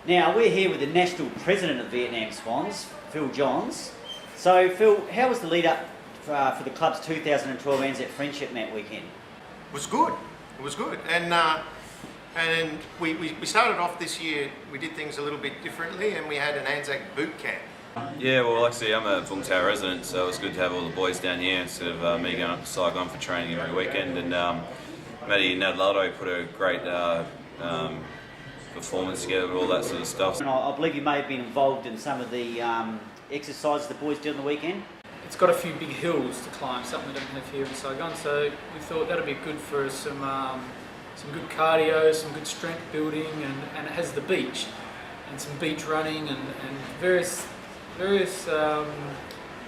Now, we're here with the National President of Vietnam Swans, Phil Johns. So, Phil, how was the lead up for the club's 2012 ANZAC Friendship Match weekend? It was good. It was good. And we started off this year, we did things a little bit differently, and we had an ANZAC boot camp. Yeah, well, like I say, I'm a Vung Tau resident, so it's good to have all the boys down here instead of me going up to Saigon for training every weekend. And Matty Nadaldo put a great performance together with all that sort of stuff. And I believe you may have been involved in some of the exercises the boys did on the weekend. It's got a few big hills to climb, something we don't have here in Saigon, so we thought that'd be good for some good cardio, some good strength building, and it has the beach and some beach running and various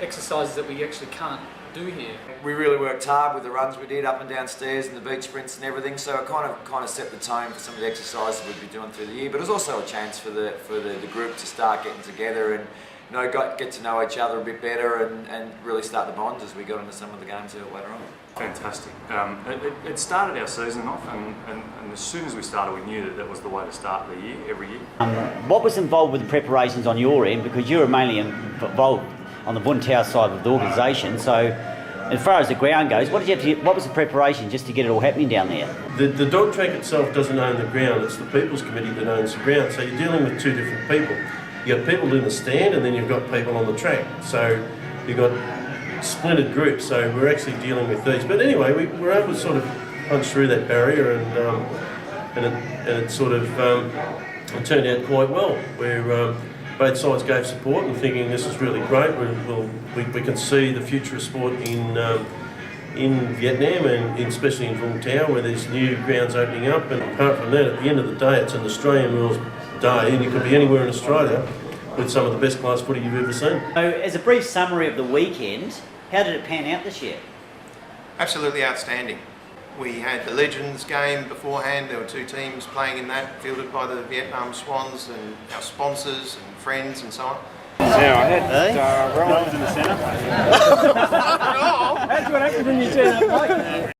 exercises that we actually can't do here. We really worked hard with the runs we did up and down stairs and the beach sprints and everything, so it kind of set the tone for some of the exercises we'd be doing through the year. But it was also a chance for the group to start getting together and get to know each other a bit better and really start the bonds as we got into some of the games later on. Fantastic. It started our season off, and as soon as we started, we knew that was the way to start the year, every year. What was involved with the preparations on your end, because you were mainly involved on the Vung Tau side of the organisation, so as far as the ground goes, what was the preparation just to get it all happening down there? The dog track itself doesn't own the ground, it's the People's Committee that owns the ground, so you're dealing with two different people. You've got people in the stand and then you've got people on the track, so you've got splintered groups, so we're actually dealing with these. But anyway, we were able to sort of punch through that barrier and it sort of it turned out quite well. Where both sides gave support and thinking this is really great. We can see the future of sport in Vietnam and especially in Vung Tau, where there's new grounds opening up. And apart from that, at the end of the day, it's an Australian rules day, and you could be anywhere in Australia with some of the best class footy you've ever seen. So, as a brief summary of the weekend, how did it pan out this year? Absolutely outstanding. We had the Legends game beforehand. There were two teams playing in that, fielded by the Vietnam Swans and our sponsors and friends and so on. Yeah, I had Rollins in the centre. That's what happens when you turn up like that.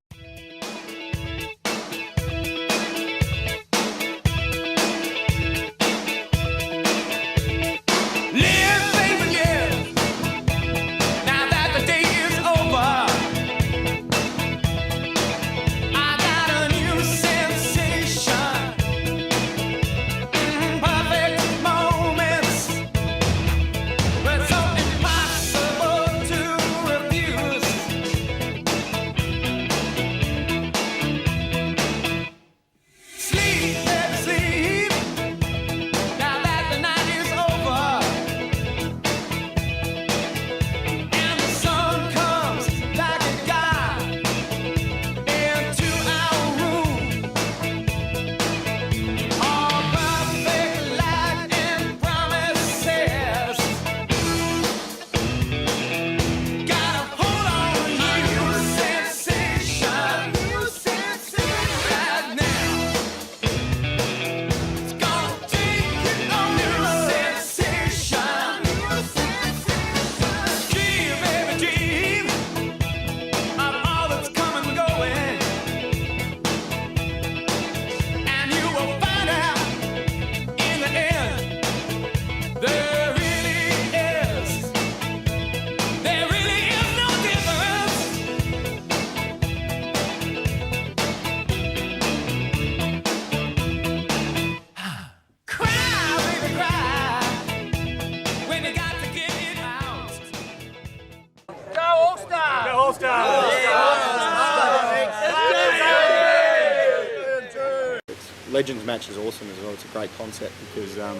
Legends match is awesome as well. It's a great concept because, I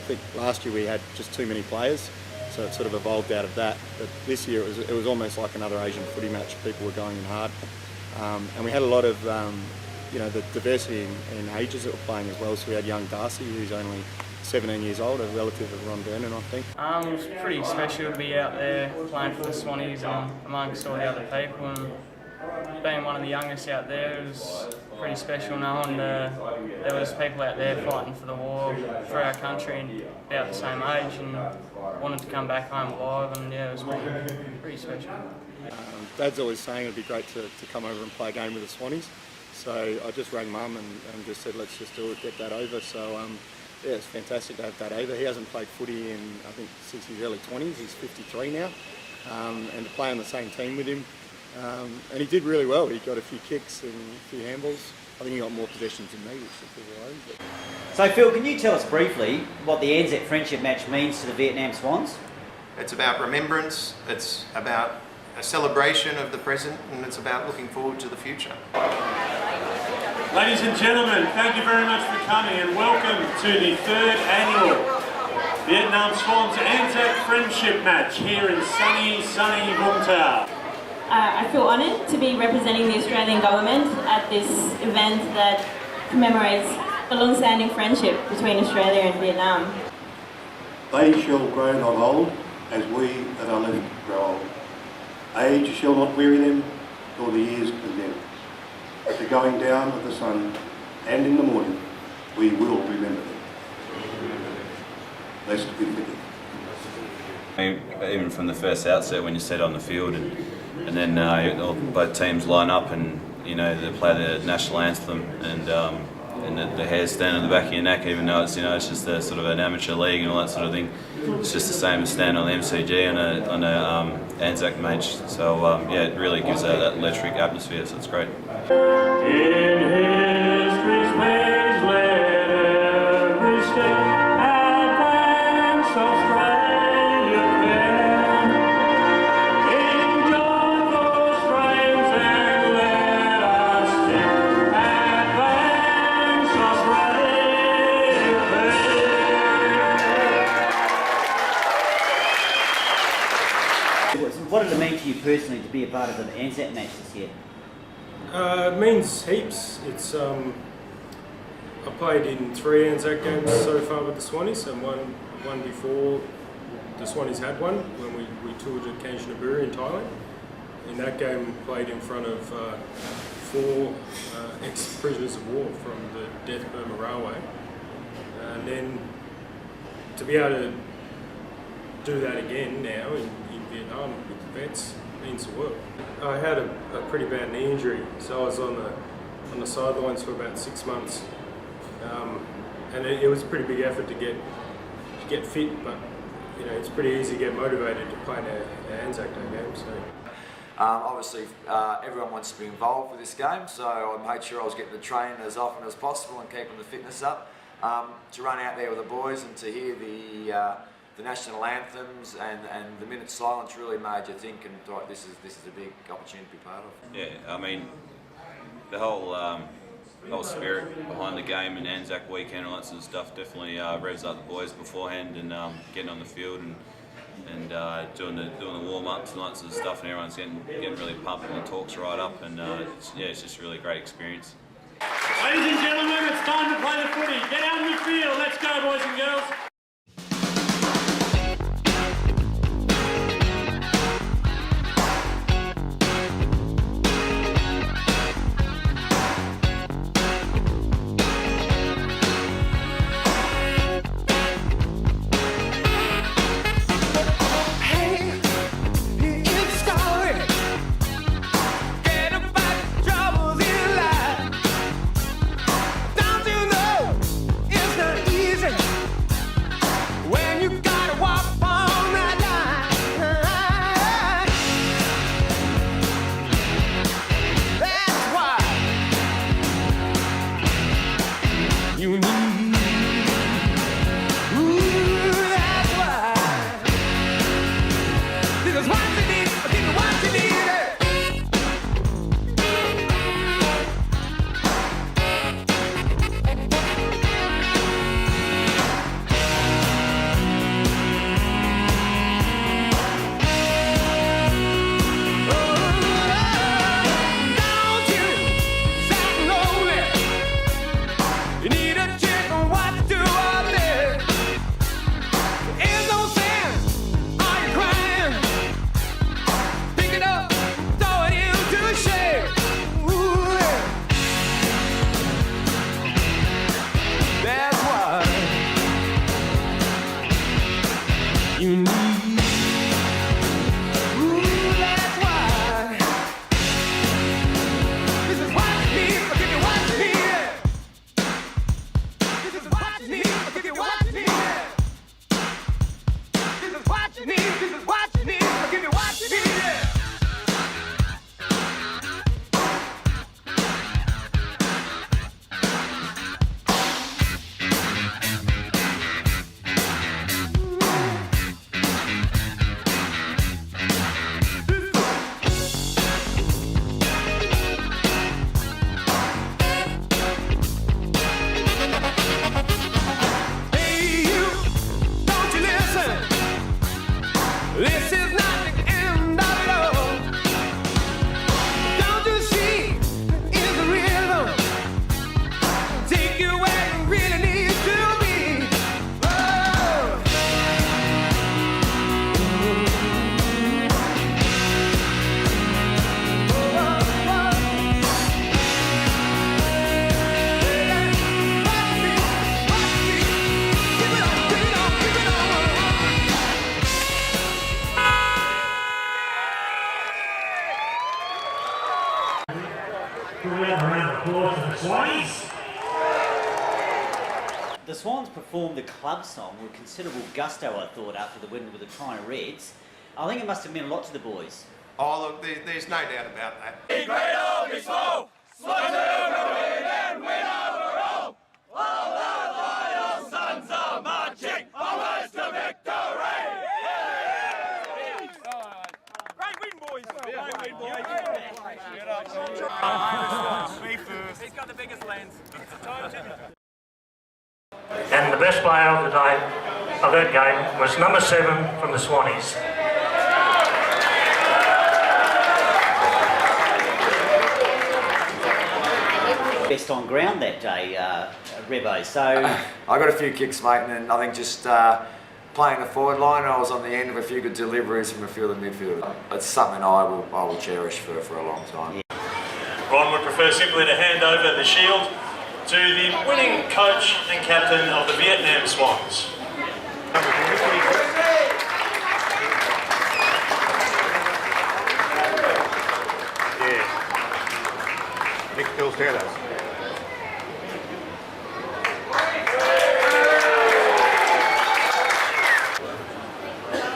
think last year we had just too many players, so it sort of evolved out of that. But this year it was almost like another Asian footy match. People were going in hard, and we had a lot of, the diversity in ages that were playing as well. So we had young Darcy, who's only 17 years old, a relative of Ron Vernon, I think. It was pretty special to be out there playing for the Swannies and amongst all the other people. And being one of the youngest out there, it was pretty special knowing there was people out there fighting for the war for our country and about the same age and wanted to come back home alive, and yeah, it was pretty special. Dad's always saying it'd be great to come over and play a game with the Swannies, so I just rang Mum and just said let's just do it, get that over. So Yeah, it's fantastic to have that over. He hasn't played footy in, I think, since his early 20s. He's 53 now. And to play on the same team with him. And he did really well. He got a few kicks and a few handballs. I think he got more possessions than me, which is all right. But... So Phil, can you tell us briefly what the ANZAC Friendship Match means to the Vietnam Swans? It's about remembrance, it's about a celebration of the present, and it's about looking forward to the future. Ladies and gentlemen, thank you very much for coming and welcome to the 3rd annual Vietnam Swans ANZAC Friendship Match here in sunny Vung Tau. I feel honoured to be representing the Australian government at this event that commemorates the long-standing friendship between Australia and Vietnam. They shall grow not old, as we that are living grow old. Age shall not weary them, nor the years condemn. At the going down of the sun, and in the morning, we will remember them. Lest we forget. Even from the first outset, when you set on the field, and then both teams line up, and you know they play the national anthem, and the hairs stand on the back of your neck, even though it's it's just a sort of an amateur league and all that sort of thing. It's just the same as standing on the MCG on a ANZAC match. So yeah, it really gives that electric atmosphere. So it's great. In history's maze, let every step advance Australia fair. Enjoy those strains and let us sing. Advance Australia fair. What did it mean to you personally to be a part of the ANZAC match this year? It means heaps. It's I played in 3 ANZAC games so far with the Swannies, and one before the Swannies had one when we toured at Kanchanaburi in Thailand. In that game, played in front of 4 ex-prisoners of war from the Death Burma Railway, and then to be able to do that again now in Vietnam with the vets means the world. I had a pretty bad knee injury, so I was on the sidelines for about 6 months, and it was a pretty big effort to get fit. But it's pretty easy to get motivated to play an ANZAC Day game. So. Obviously, everyone wants to be involved with this game, so I made sure I was getting to train as often as possible and keeping the fitness up. To run out there with the boys and to hear the national anthems and the minute silence really made you think, and thought this is a big opportunity to be part of. Yeah, I mean, the whole spirit behind the game and ANZAC Weekend and all that sort of stuff definitely revs up the boys beforehand, and getting on the field and doing the warm-ups and all that sort of stuff, and everyone's getting really pumped and the talk's right up, and it's just a really great experience. Ladies and gentlemen, it's time to play the footy. Get out in the field. Let's go, boys and girls. Swannies. The Swans performed the club song with considerable gusto, I thought, after the win with the China Reds. I think it must have meant a lot to the boys. Oh, look, there's no doubt about that. Be great or be small, Swans will win and win overall. All the loyal sons are marching onwards to victory. Great win, boys. Great win, boys. He's got the biggest lens. And the best player of the day, of that game, was number 7 from the Swannies. Best on ground that day, Rebo. So I got a few kicks, mate, and I think just playing the forward line, I was on the end of a few good deliveries from a few of the midfielders. It's something I will cherish for a long time. Yeah. Ron would prefer simply to hand over the shield to the winning coach and captain of the Vietnam Swans. Yeah. Nick Bill's Taylor.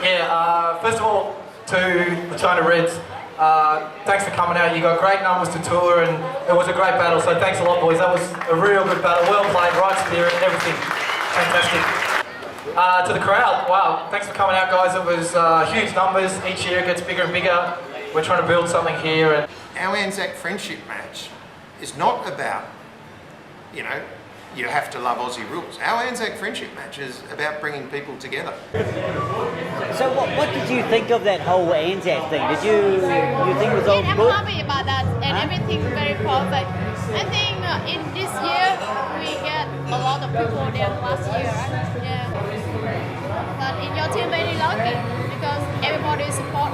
Yeah, first of all, to the China Reds, thanks for coming out. You got great numbers to tour and it was a great battle, so thanks a lot, boys. That was a real good battle, well played, right spirit, everything. Fantastic. To the crowd, wow, thanks for coming out, guys. It was huge numbers. Each year it gets bigger and bigger. We're trying to build something here. And Our ANZAC Friendship Match is not about, you know, you have to love Aussie rules. Our ANZAC Friendship Match is about bringing people together. So what did you think of that whole ANZAC thing? Did you think it was all I'm good? happy about that and everything very perfect. I think in this year we get a lot of people than last year, right? Yeah. But in your team very lucky because everybody support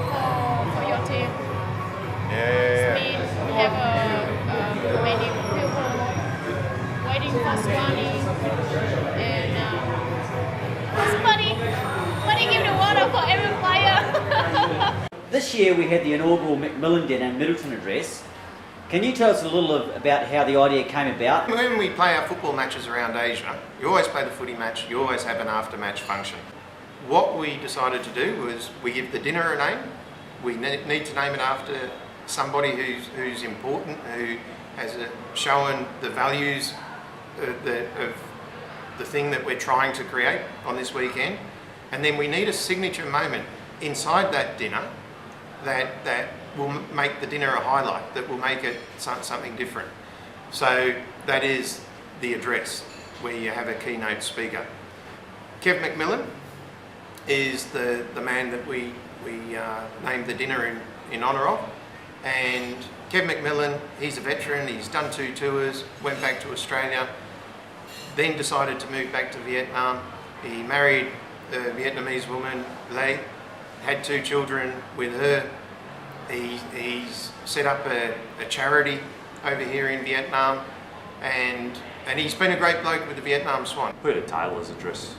for your team. Yeah. It means we have many people waiting for Swannies and money give the water for every player. This year we had the inaugural Macmillan Dinner and Middleton address. Can you tell us a little about how the idea came about? When we play our football matches around Asia, you always play the footy match, you always have an after-match function. What we decided to do was we give the dinner a name. We need to name it after somebody who's important, who has shown the values of the thing that we're trying to create on this weekend. And then we need a signature moment inside that dinner that will make the dinner a highlight, that will make it something different. So that is the address, where you have a keynote speaker. Kev McMillan is the man that we named the dinner in honour of. And Kev McMillan, he's a veteran, he's done 2 tours, went back to Australia, then decided to move back to Vietnam. He married a Vietnamese woman, Lê, had 2 children with her. He's set up a charity over here in Vietnam, and he's been a great bloke with the Vietnam Swan. Peter Taylor's address,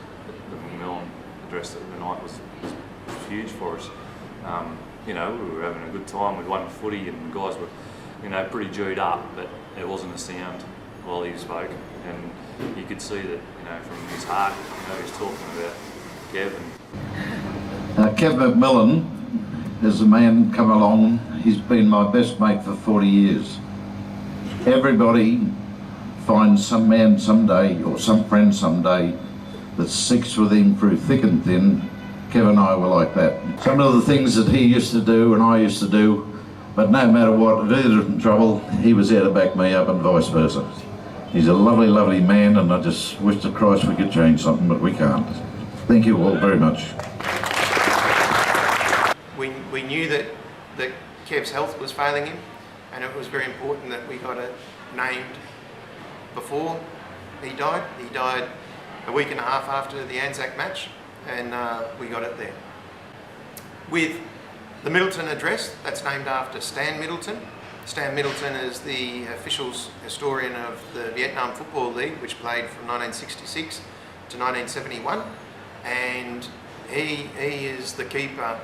the Macmillan address the night was huge for us. You know, we were having a good time, we'd won footy and the guys were, you know, pretty G'd up, but there wasn't a sound while he spoke, and you could see that, you know, from his heart, you know, he's talking about Kevin. Kev McMillan is a man come along, he's been my best mate for 40 years. Everybody finds some man someday, or some friend someday, that sticks with him through thick and thin. Kev and I were like that. Some of the things that he used to do and I used to do, but no matter what, if he was in trouble, he was there to back me up and vice versa. He's a lovely, lovely man, and I just wish to Christ we could change something, but we can't. Thank you all very much. We knew that Kev's health was failing him, and it was very important that we got it named before he died. He died a week and a half after the ANZAC match, and we got it there. With the Middleton address, that's named after Stan Middleton. Stan Middleton is the official historian of the Vietnam Football League, which played from 1966 to 1971, and he is the keeper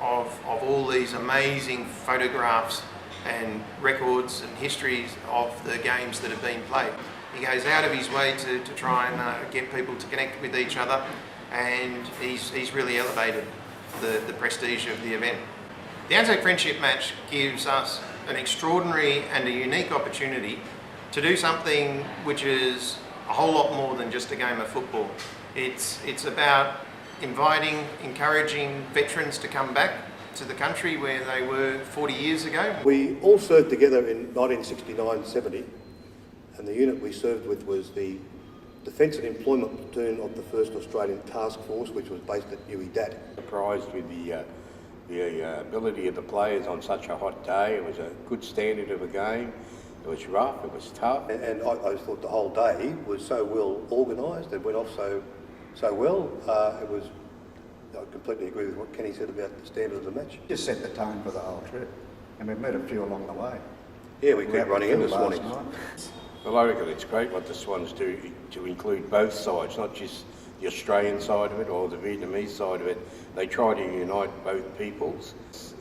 of all these amazing photographs and records and histories of the games that have been played. He goes out of his way to try and get people to connect with each other, and he's really elevated the prestige of the event. The ANZAC Friendship Match gives us an extraordinary and a unique opportunity to do something which is a whole lot more than just a game of football. It's about inviting, encouraging veterans to come back to the country where they were 40 years ago. We all served together in 1969-70, and the unit we served with was the Defence and Employment Platoon of the 1st Australian Task Force, which was based at Newey Dat. Surprised with the ability of the players on such a hot day. It was a good standard of a game. It was rough, it was tough. And I thought the whole day was so well organised, it went off so well. I completely agree with what Kenny said about the standard of the match. Just set the tone for the whole trip, and we've met a few along the way. Yeah, we kept running into Swannies. Well, I reckon it's great what the Swans do to include both sides, not just the Australian side of it or the Vietnamese side of it. They try to unite both peoples.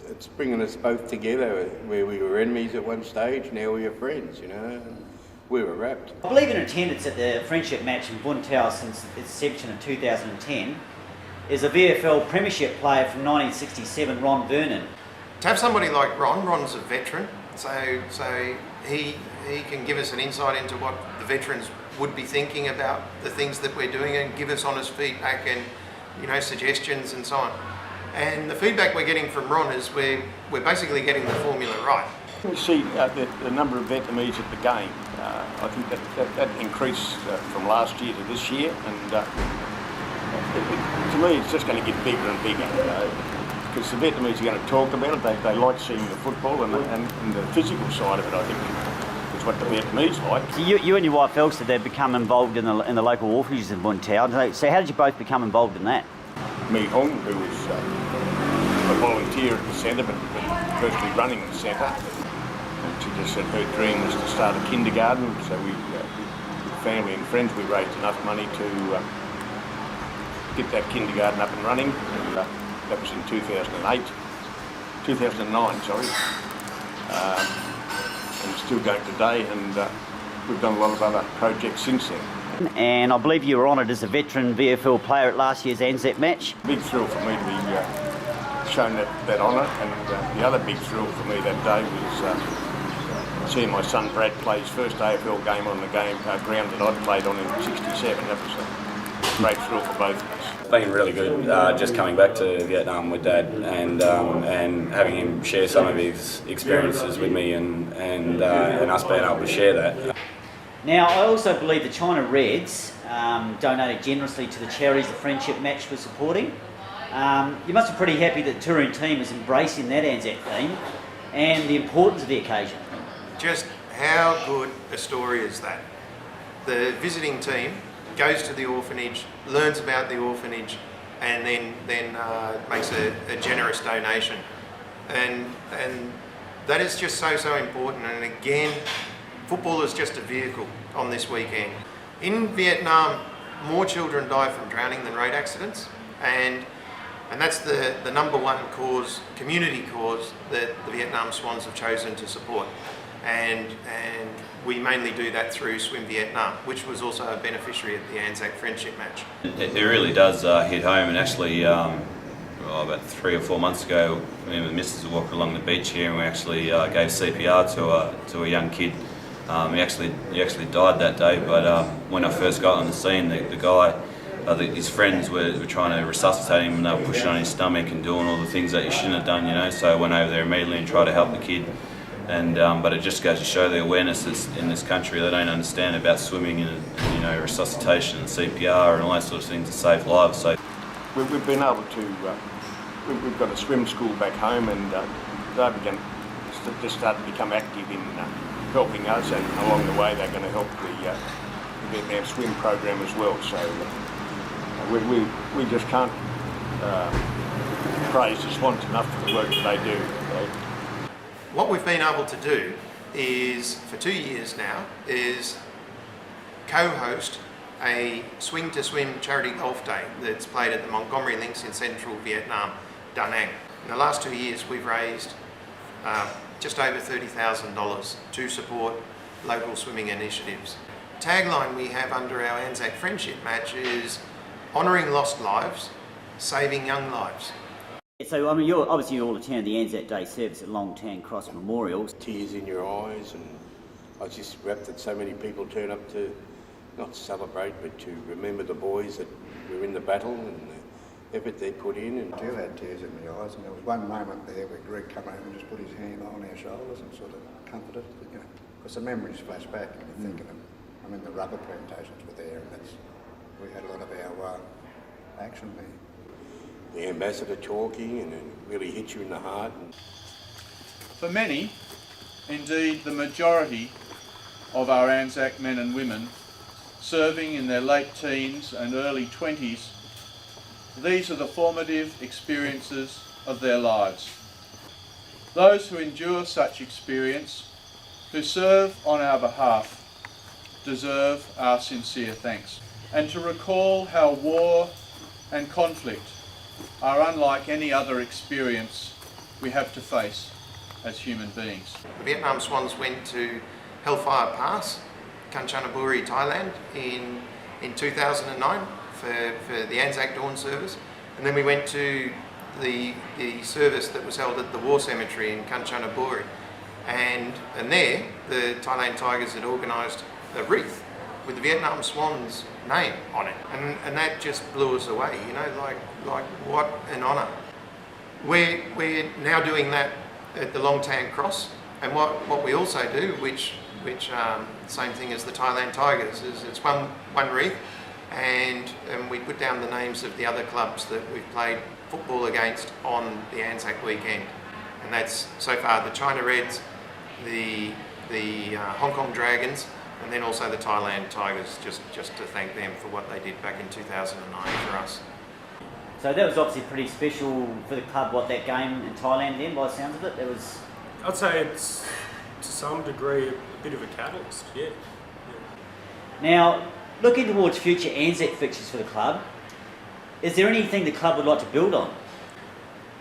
It's bringing us both together, where we were enemies at one stage, now we are friends, you know. We were wrapped. I believe in attendance at the Friendship Match in Vung Tau since its inception in 2010 is a VFL Premiership player from 1967, Ron Vernon. To have somebody like Ron's a veteran, so he can give us an insight into what the veterans would be thinking about the things that we're doing and give us honest feedback and, you know, suggestions and so on. And the feedback we're getting from Ron is we're basically getting the formula right. We see the number of Vietnamese at the game. I think that increased from last year to this year, and to me it's just going to get bigger and bigger. Because the Vietnamese are going to talk about it. They like seeing the football and the physical side of it, I think, is what the Vietnamese like. So you and your wife Elsa, they've become involved in the local orphanages in Vung Tau. So how did you both become involved in that? Me Hong, who was a volunteer at the centre, but firstly running the centre. And she just said her dream was to start a kindergarten. So we, with family and friends, we raised enough money to get that kindergarten up and running. And, that was in 2009, sorry. And still going today, and we've done a lot of other projects since then. And I believe you were honoured as a veteran VFL player at last year's ANZAC match. Big thrill for me to be shown that honour, and the other big thrill for me that day was seeing my son Brad play his first AFL game on the ground that I'd played on in '67. That was a great thrill for both of us. Been really good, just coming back to Vietnam with Dad and having him share some of his experiences with me and us being able to share that. Now, I also believe the China Reds donated generously to the charities the Friendship Match was supporting. You must be pretty happy that the touring team is embracing that ANZAC theme and the importance of the occasion. Just How good a story is that? The visiting team goes to the orphanage, learns about the orphanage, and then makes a generous donation. And that is just so important. And again, football is just a vehicle on this weekend. In Vietnam, more children die from drowning than road accidents, and that's the number one cause, community cause, that the Vietnam Swans have chosen to support. And we mainly do that through Swim Vietnam, which was also a beneficiary at the ANZAC Friendship Match. It really does hit home, and actually about 3 or 4 months ago, me and the missus were walking along the beach here, and we actually gave CPR to a young kid. He actually died that day, but when I first got on the scene, the guy, his friends were trying to resuscitate him, and they were pushing on his stomach and doing all the things that you shouldn't have done, you know. So I went over there immediately and tried to help the kid. And but it just goes to show the awareness that's in this country. They don't understand about swimming and resuscitation and CPR and all that sort of things to save lives. So we've been able to. We've got a swim school back home, and they're going to just start to become active in helping us, and along the way they're going to help the Vietnam swim program as well. So we just can't praise the Swans enough for the work that they do. What we've been able to do is, for 2 years now, is co-host a Swing to Swim charity golf day that's played at the Montgomery Links in central Vietnam, Da Nang. In the last 2 years we've raised just over $30,000 to support local swimming initiatives. The tagline we have under our ANZAC Friendship Match is honouring lost lives, saving young lives. So, I mean, you're obviously all attend the ANZAC Day service at Longtown Cross Memorial. Tears in your eyes, and I was just wrapped that so many people turn up to not celebrate, but to remember the boys that were in the battle and the effort they put in. And I still had tears in my eyes, and there was one moment there where Greg came over and just put his hand on our shoulders and sort of comforted, you know, because the memories flash back and you think of them. I mean, the rubber plantations were there, and we had a lot of our action there. The ambassador talking, and it really hits you in the heart. For many, indeed the majority of our ANZAC men and women serving in their late teens and early 20s, these are the formative experiences of their lives. Those who endure such experience, who serve on our behalf, deserve our sincere thanks. And to recall how war and conflict are unlike any other experience we have to face as human beings. The Vietnam Swans went to Hellfire Pass, Kanchanaburi, Thailand in 2009 for the ANZAC Dawn service, and then we went to the service that was held at the War Cemetery in Kanchanaburi, and there the Thailand Tigers had organised a wreath with the Vietnam Swans name on it, and that just blew us away, you know, like what an honour. We're now doing that at the Longtown Cross, and what we also do, which same thing as the Thailand Tigers, is it's one wreath, and we put down the names of the other clubs that we've played football against on the ANZAC Weekend, and that's so far the China Reds, the Hong Kong Dragons, and then also the Thailand Tigers, just to thank them for what they did back in 2009 for us. So that was obviously pretty special for the club, what, that game in Thailand then, by the sounds of it? There was... I'd say it's, to some degree, a bit of a catalyst, yeah. Now, looking towards future ANZAC fixtures for the club, is there anything the club would like to build on?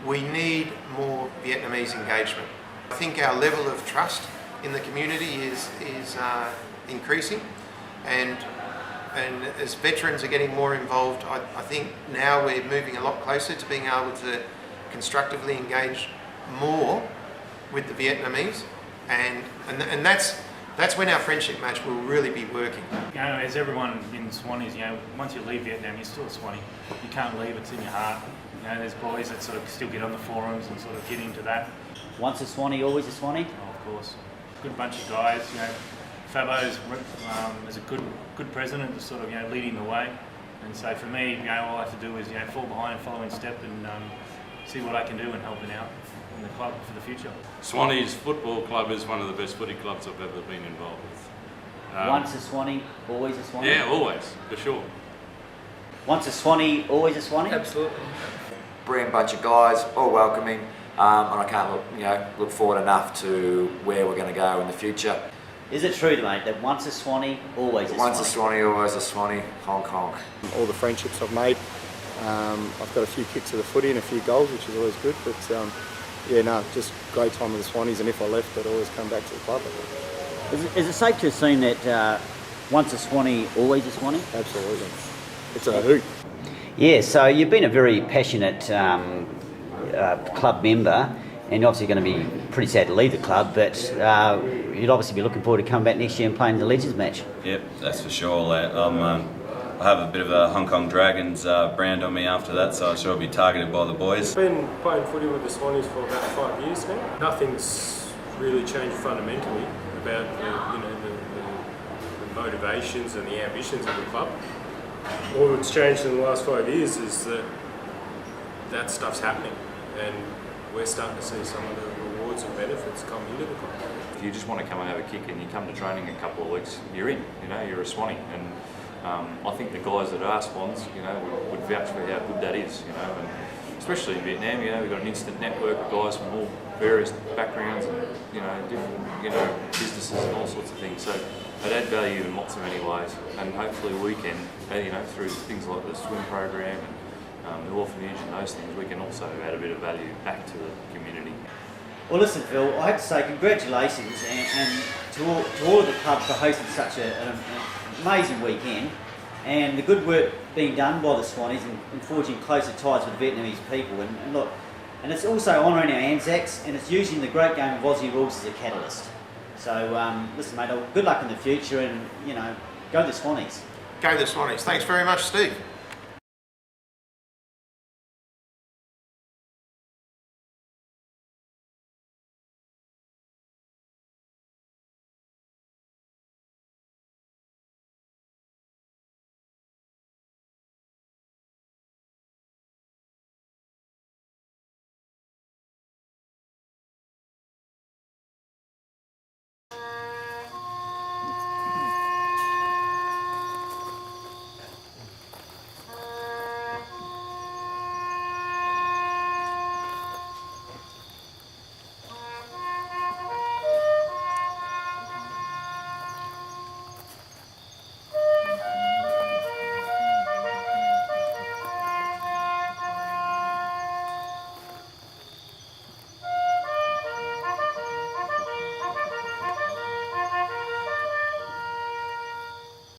We need more Vietnamese engagement. I think our level of trust in the community is increasing, and as veterans are getting more involved, I think now we're moving a lot closer to being able to constructively engage more with the Vietnamese, and that's when our friendship match will really be working. You know, as everyone in Swannies, you know, once you leave Vietnam, you're still a Swanee. You can't leave; it's in your heart. You know, there's boys that sort of still get on the forums and sort of get into that. Once a Swanee, always a Swanee. Oh, of course. Good bunch of guys. You know, Fabbo is a good president, just sort of, you know, leading the way. And so for me, you know, all I have to do is, you know, fall behind and follow in step and see what I can do in helping out in the club for the future. Swannies Football Club is one of the best footy clubs I've ever been involved with. Once a Swanee, always a Swanee? Yeah, always, for sure. Once a Swanee, always a Swanee? Absolutely. Brilliant bunch of guys, all welcoming, and I can't look forward enough to where we're going to go in the future. Is it true, mate, that once a Swanee, always a Swanee? Once a Swanee, always a Swanee, Hong Kong. All the friendships I've made, I've got a few kicks of the footy and a few goals, which is always good, but yeah, no, just great time with the Swannies, and if I left, I'd always come back to the club. Is it safe to assume that once a Swanee, always a Swanee? Absolutely. It's a hoot. Yeah, so you've been a very passionate club member, and obviously going to be pretty sad to leave the club, but you'd obviously be looking forward to coming back next year and playing the Legends match. Yep, that's for sure. I have a bit of a Hong Kong Dragons brand on me after that, so I'm sure I'll be targeted by the boys. I've been playing footy with the Swannies for about 5 years now. Nothing's really changed fundamentally about the motivations and the ambitions of the club. All that's changed in the last 5 years is that stuff's happening, and we're starting to see some of the rewards and benefits come into the club. If you just want to come and have a kick and you come to training a couple of weeks, you're in, you know, you're a Swanee. And I think the guys that are Swans, you know, would vouch for how good that is, you know, and especially in Vietnam, you know, we've got an instant network of guys from all various backgrounds and, you know, different, you know, businesses and all sorts of things. So it add value in lots of many ways, and hopefully we can, you know, through things like the swim program and the orphanage and those things, we can also add a bit of value back to the community. Well, listen, Phil, I have to say congratulations and to all of the club for hosting such an amazing weekend, and the good work being done by the Swannies in forging closer ties with the Vietnamese people. And look, and it's also honouring our Anzacs, and it's using the great game of Aussie rules as a catalyst. So, listen, mate, good luck in the future, and, you know, go the Swannies. Go the Swannies. Thanks very much, Steve.